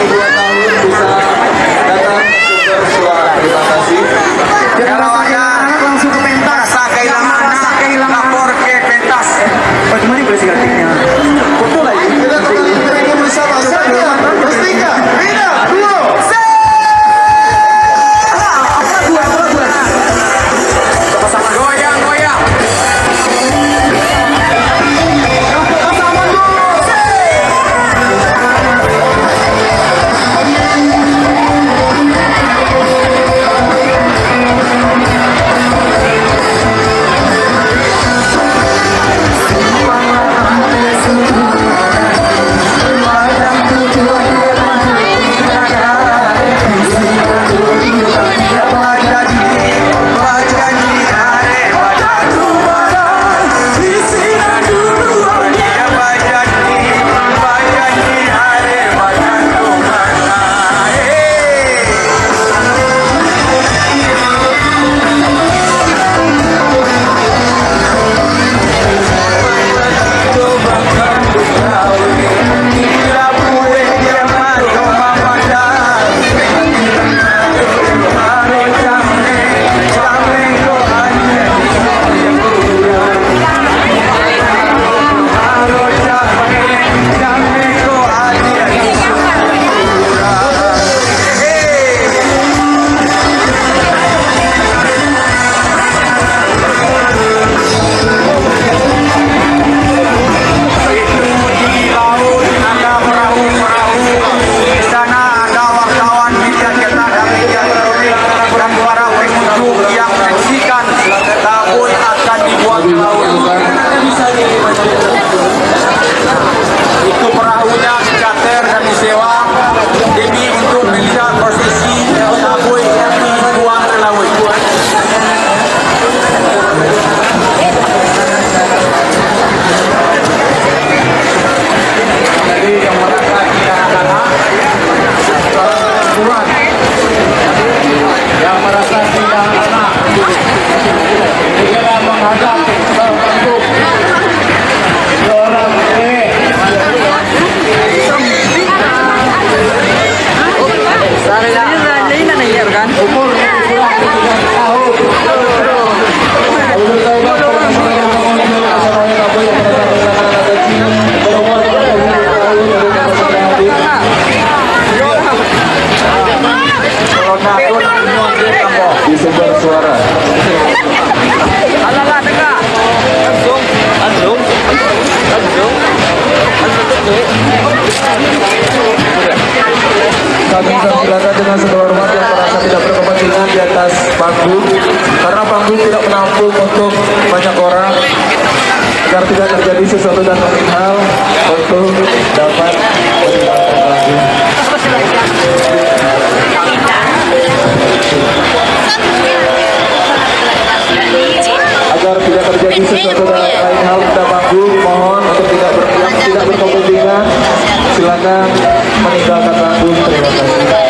2 tahun bisa datang sumber suara. Terima kasih. Kalau ada langsung ke pentas. Rasa kehilangan anak, lapor ke pentas. Bagaimana bersikapnya? Foto lagi. Kita kembali berikut bersama saya, Rustika, Rina, Duo. Goyang, goyang. Itu perahunya dicater dan disewa demi untuk melihat prosesi sabui yang dibuang ke laut. Jadi yang merasa tidak anak kurang, yang merasa tidak anak segera menghadap untuk seorang umur kurang 17 tahun. Di sumber suara. Kami silakan dengan segala hormat yang merasa tidak berkepentingan di atas panggung, karena panggung tidak menampung untuk banyak orang, agar tidak terjadi sesuatu dan lain hal untuk dapat meninggalkan panggung. Agar tidak terjadi sesuatu dan lain hal pada panggung, mohon untuk tidak berkepentingan, silakan meninggalkan panggung. Terima kasih.